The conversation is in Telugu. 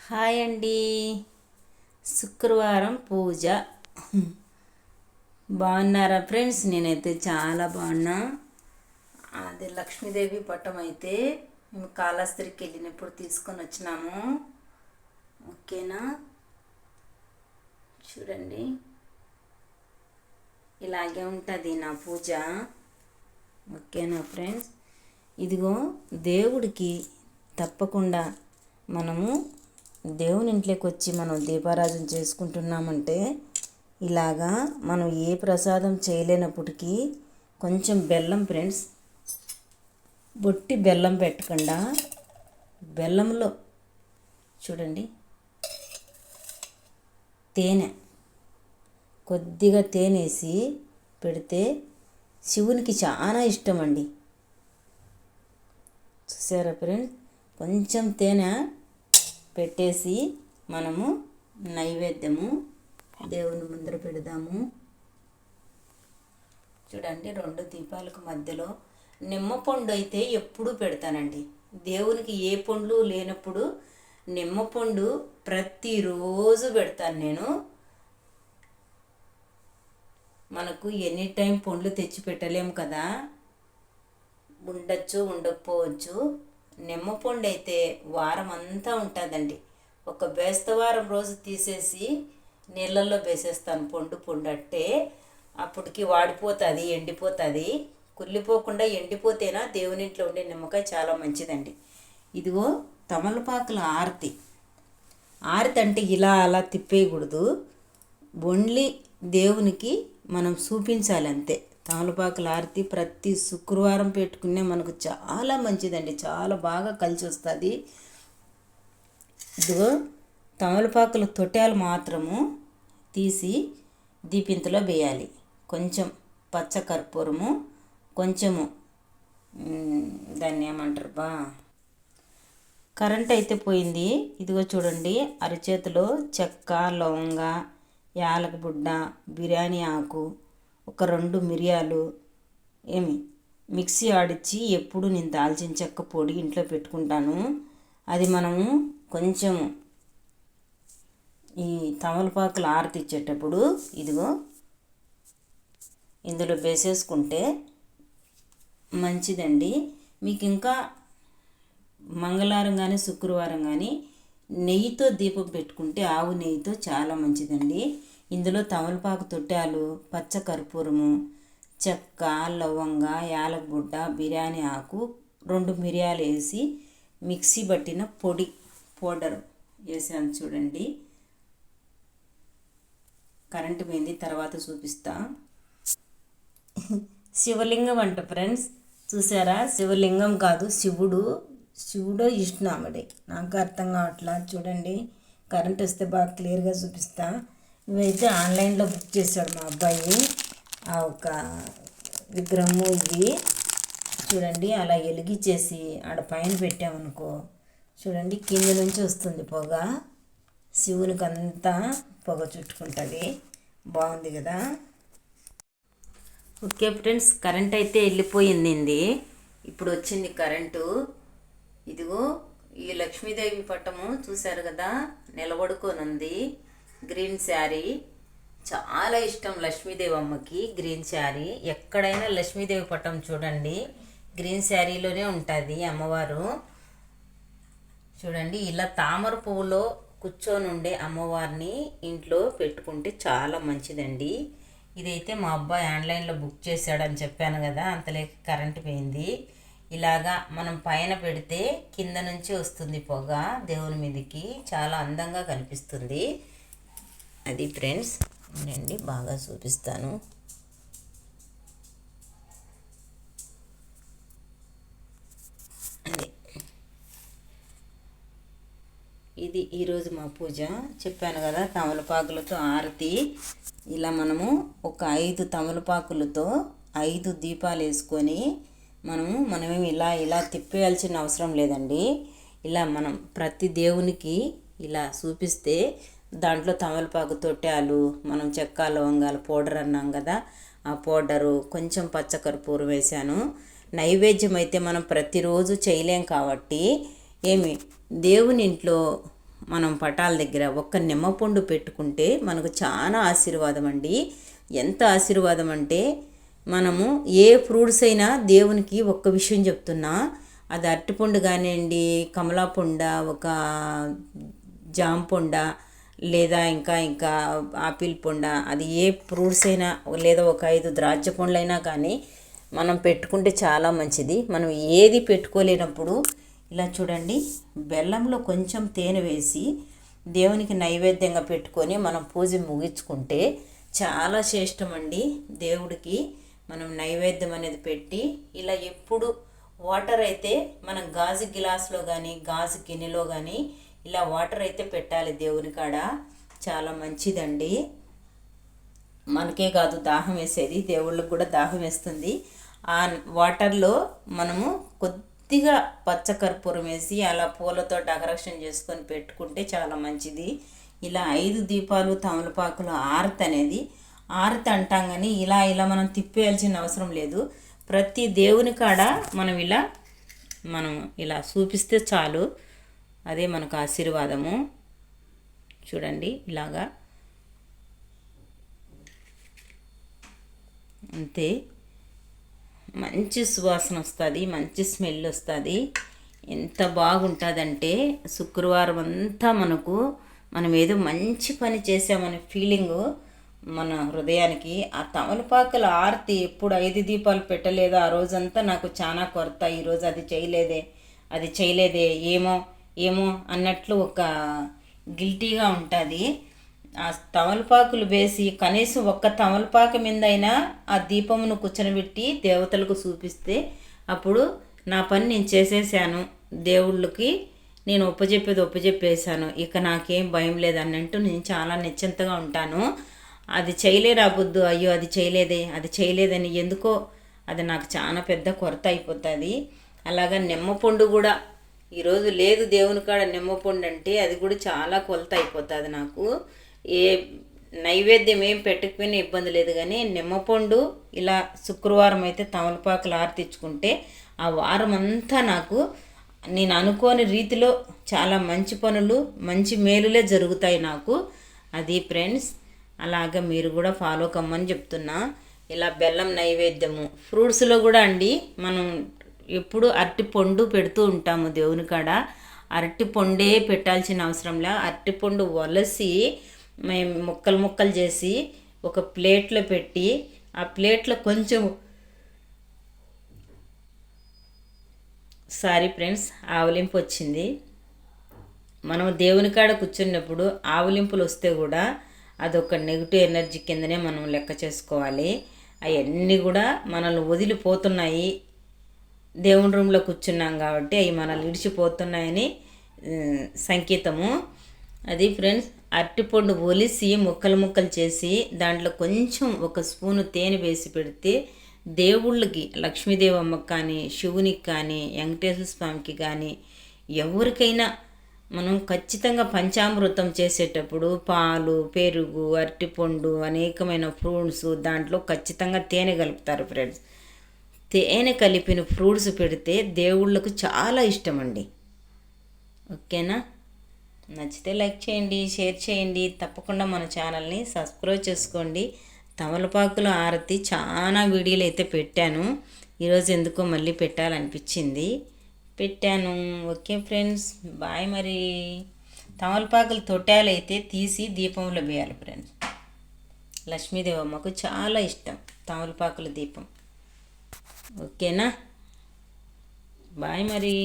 హాయ్ అండి. శుక్రవారం పూజ. బాగున్నారా ఫ్రెండ్స్? నేనైతే చాలా బాగున్నా. అది లక్ష్మీదేవి పటం అయితే మేము కాళహస్తికి వెళ్ళినప్పుడు తీసుకొని వచ్చినాము. ఓకేనా, చూడండి ఇలాగే ఉంటుంది నా పూజ. ఓకేనా ఫ్రెండ్స్, ఇదిగో దేవుడికి తప్పకుండా మనము దేవుని ఇంట్లోకి వచ్చి మనం దీపారాధన చేసుకుంటున్నామంటే ఇలాగా మనం ఏ ప్రసాదం చేయలేనప్పటికీ కొంచెం బెల్లం ఫ్రెండ్స్, బొట్టి బెల్లం పెట్టకుండా బెల్లంలో చూడండి తేనె, కొద్దిగా తేనె వేసి పెడితే శివునికి చాలా ఇష్టం అండి. చూసారా ఫ్రెండ్స్, కొంచెం తేనె పెట్టేసి మనము నైవేద్యము దేవుని ముందర పెడదాము. చూడండి, రెండు దీపాలకు మధ్యలో నిమ్మ పండు అయితే ఎప్పుడూ పెడతానండి. దేవునికి ఏ పండ్లు లేనప్పుడు నిమ్మ పండు ప్రతిరోజు పెడతాను నేను. మనకు ఎనీ టైం పండ్లు తెచ్చి పెట్టలేము కదా, ఉండొచ్చు ఉండకపోవచ్చు. నిమ్మ పండు అయితే వారం అంతా ఉంటుందండి. ఒక బేస్తవారం రోజు తీసేసి నీళ్ళల్లో వేసేస్తాను పండు అట్టే. అప్పటికి వాడిపోతుంది, ఎండిపోతుంది. కుళ్ళిపోకుండా ఎండిపోతేనా దేవునింట్లో ఉండే నిమ్మకాయ చాలా మంచిదండి. ఇదిగో తమలపాకుల ఆరతి. ఆరతి అంటే ఇలా అలా తిప్పేయకూడదు, ఓన్లీ దేవునికి మనం చూపించాలి అంతే. తమలపాకుల ఆరతి ప్రతి శుక్రవారం పెట్టుకునే మనకు చాలా మంచిదండి, చాలా బాగా కలిసి వస్తుంది. ఇదిగో తమలపాకుల తొట్యాలు మాత్రము తీసి దీపింతలో వేయాలి. కొంచెం పచ్చ కర్పూరము, కొంచెము దాన్ని ఏమంటారు కరెంట్ అయితే పోయింది. ఇదిగో చూడండి, అరిచేతిలో చెక్క, లవంగ, యాలకబుడ్డ, బిర్యానీ ఆకు, ఒక 2 మిరియాలు మిక్సీ ఆడిచ్చి ఎప్పుడు నేను దాల్చిన చెక్క పొడి ఇంట్లో పెట్టుకుంటాను. అది మనము కొంచెం ఈ తమలపాకులు ఆరతి ఇచ్చేటప్పుడు ఇదిగో ఇందులో వేసేసుకుంటే మంచిదండి. మీకు ఇంకా మంగళవారం కానీ శుక్రవారం కానీ నెయ్యితో దీపం పెట్టుకుంటే ఆవు నెయ్యితో చాలా మంచిదండి. ఇందులో తమలపాకు తొట్టాలు, పచ్చ కర్పూరము, చెక్క, లవంగ, యాలకబుడ్డ, బిర్యానీ ఆకు, 2 మిరియాలు వేసి మిక్సీ పట్టిన పౌడర్ వేసాను. చూడండి, కరెంటు పోయింది, తర్వాత చూపిస్తా. శివలింగం అంట ఫ్రెండ్స్, చూసారా? శివలింగం కాదు, శివుడు ఇష్టనామడే. నాకు అర్థం కావట్లా. చూడండి, కరెంట్ వస్తే బాగా క్లియర్గా చూపిస్తా. ఇవైతే ఆన్లైన్లో బుక్ చేశాడు మా అబ్బాయి. ఆ ఒక విగ్రహము ఇది చూడండి, అలా వెలిగించేసి ఆడ పైన పెట్టామనుకో, చూడండి కింద నుంచి వస్తుంది పొగ. శివునికి అంతా పొగ చుట్టుకుంటుంది. బాగుంది కదా. ఓకే ఫ్రెండ్స్, కరెంట్ అయితే వెళ్ళిపోయింది. ఇప్పుడు వచ్చింది కరెంటు. ఇదిగో ఈ లక్ష్మీదేవి పటము చూశారు కదా, నిలబడుకొని ఉంది. గ్రీన్ శారీ, చాలా ఇష్టం లక్ష్మీదేవి అమ్మకి గ్రీన్ శారీ. ఎక్కడైనా లక్ష్మీదేవి పటం చూడండి గ్రీన్ శారీలోనే ఉంటుంది అమ్మవారు. చూడండి, ఇలా తామర పువ్వులో కూర్చొని ఉండే అమ్మవారిని ఇంట్లో పెట్టుకుంటే చాలా మంచిదండి. ఇదైతే మా అబ్బాయి ఆన్లైన్లో బుక్ చేశాడని చెప్పాను కదా, అంతలేక కరెంటు పోయింది. ఇలాగా మనం పైన పెడితే కింద నుంచి వస్తుంది పొగ దేవుని మీదకి, చాలా అందంగా కనిపిస్తుంది. అది ఫ్రెండ్స్, నేను బాగా చూపిస్తాను. అది ఇది ఈరోజు మా పూజ. చెప్పాను కదా, తమలపాకులతో ఆరతి. ఇలా మనము ఒక 5 తమలపాకులతో 5 దీపాలు వేసుకొని మనమేమి ఇలా తిప్పేయాల్సిన అవసరం లేదండి. ఇలా మనం ప్రతి దేవునికి ఇలా చూపిస్తే దాంట్లో తమలపాకు తొట్టాలు, మనం చెక్క, లవంగాలు పౌడర్ అన్నాం కదా, ఆ పౌడరు, కొంచెం పచ్చకర్పూరం వేసాను. నైవేద్యం అయితే మనం ప్రతిరోజు చేయలేం కాబట్టి దేవుని ఇంట్లో మనం పటాల దగ్గర ఒక్క నిమ్మపండు పెట్టుకుంటే మనకు చాలా ఆశీర్వాదం అండి. ఎంత ఆశీర్వాదం అంటే మనము ఏ ఫ్రూట్స్ అయినా దేవునికి ఒక్క విషయం చెప్తున్నా, అది అరటిపండు కానివ్వండి, కమలా పండ, ఒక జామ పండ, లేదా ఇంకా ఆపిల్ పండ, అది ఏ ఫ్రూట్స్ అయినా లేదా ఒక 5 ద్రాక్ష పండ్లైనా కానీ మనం పెట్టుకుంటే చాలా మంచిది. మనం ఏది పెట్టుకోలేనప్పుడు ఇలా చూడండి, బెల్లంలో కొంచెం తేనె వేసి దేవునికి నైవేద్యంగా పెట్టుకొని మనం పూజ ముగించుకుంటే చాలా శ్రేష్టం అండి. దేవుడికి మనం నైవేద్యం అనేది పెట్టి ఇలా ఎప్పుడు వాటర్ అయితే మనం గాజు గిలాస్లో కానీ గాజు గిన్నెలో కానీ ఇలా వాటర్ అయితే పెట్టాలి దేవుని కాడ. చాలా మంచిదండి. మనకే కాదు దాహం వేసేది, దేవుళ్ళకి కూడా దాహం వేస్తుంది. ఆ వాటర్లో మనము కొద్దిగా పచ్చకర్పూరం వేసి అలా పూలతో డెకరేషన్ చేసుకొని పెట్టుకుంటే చాలా మంచిది. ఇలా 5 దీపాలు తమలపాకులు ఆరతి అనేది ఆరతి అంటాం, కానీ ఇలా మనం తిప్పేయాల్సిన అవసరం లేదు. ప్రతి దేవుని కాడ మనం ఇలా చూపిస్తే చాలు, అదే మనకు ఆశీర్వాదము. చూడండి ఇలాగా, అంతే. మంచి సువాసన వస్తుంది, మంచి స్మెల్ వస్తుంది. ఎంత బాగుంటుందంటే శుక్రవారం అంతా మనం ఏదో మంచి పని చేసామనే ఫీలింగు మన హృదయానికి. ఆ తమలపాకుల ఆరతి ఎప్పుడు 5 దీపాలు పెట్టలేదో ఆ రోజంతా నాకు చాలా కొరత, ఈరోజు అది చేయలేదే ఏమో అన్నట్లు ఒక గిల్టీగా ఉంటుంది. ఆ తమలపాకులు వేసి కనీసం ఒక్క తమలపాకు మీద అయినా ఆ దీపమును కూర్చొనబెట్టి దేవతలకు చూపిస్తే అప్పుడు నా పని నేను చేసేసాను, దేవుళ్ళకి నేను ఒప్పజెప్పేసాను, ఇక నాకేం భయం లేదన్నట్టు నేను చాలా నిశ్చింతగా ఉంటాను. అది చేయలేరాబుద్దు, అయ్యో అది చేయలేదని ఎందుకో అది నాకు చాలా పెద్ద కొరత అయిపోతుంది. అలాగా నిమ్మపండు కూడా ఈరోజు లేదు దేవుని కాడ నిమ్మపండు అంటే అది కూడా చాలా కొలత అయిపోతుంది నాకు. ఏ నైవేద్యం ఏం పెట్టకపోయినా ఇబ్బంది లేదు, కానీ నిమ్మపండు ఇలా శుక్రవారం అయితే తమలపాకులు ఆరతిచ్చుకుంటే ఆ వారం అంతా నేను అనుకోని రీతిలో చాలా మంచి పనులు, మంచి మేలులే జరుగుతాయి నాకు. అది ఫ్రెండ్స్, అలాగా మీరు కూడా ఫాలో కమ్మని చెప్తున్నా. ఇలా బెల్లం నైవేద్యము ఫ్రూట్స్లో కూడా అండి, మనం ఎప్పుడు అరటిపండు పెడుతూ ఉంటాము దేవుని కాడ. అరటిపండే పెట్టాల్సిన అవసరంలా, అరటిపండు ఒలసి మేము ముక్కలు చేసి ఒక ప్లేట్లో పెట్టి ఆ ప్లేట్లో కొంచెం ఫ్రెండ్స్ ఆవలింపు వచ్చింది. మనం దేవుని కాడ కూర్చున్నప్పుడు ఆవలింపులు వస్తే కూడా అదొక నెగిటివ్ ఎనర్జీ కిందనే మనం లెక్క చేసుకోవాలి. అవన్నీ కూడా మనల్ని వదిలిపోతున్నాయి, దేవుని రూమ్లో కూర్చున్నాం కాబట్టి అవి మనల్ని విడిచిపోతున్నాయని సంకేతము. అది ఫ్రెండ్స్, అరటిపండు ఒలిసి ముక్కలు చేసి దాంట్లో కొంచెం ఒక స్పూను తేనె వేసి పెడితే దేవుళ్ళకి, లక్ష్మీదేవమ్మకి కానీ, శివునికి కానీ, వెంకటేశ్వర స్వామికి కానీ ఎవరికైనా మనం ఖచ్చితంగా పంచామృతం చేసేటప్పుడు పాలు, పెరుగు, అరటిపండు, అనేకమైన ఫ్రూట్స్ దాంట్లో ఖచ్చితంగా తేనె కలుపుతారు ఫ్రెండ్స్. తేనె కలిపిన ఫ్రూట్స్ పెడితే దేవుళ్ళకు చాలా ఇష్టం అండి. ఓకేనా? నచ్చితే లైక్ చేయండి, షేర్ చేయండి, తప్పకుండా మన ఛానల్ని సబ్స్క్రైబ్ చేసుకోండి. తమలపాకుల ఆరతి చాలా వీడియోలు అయితే పెట్టాను, ఈరోజు ఎందుకో మళ్ళీ పెట్టాను. Okay friends, bye. మరి తమలపాకుల తొట్టాలు అయితే తీసి దీపంలో వేయాలి ఫ్రెండ్స్. లక్ష్మీదేవమ్మకు చాలా ఇష్టం తమలపాకుల దీపం. ఓకేనా? బాయ్ మరి.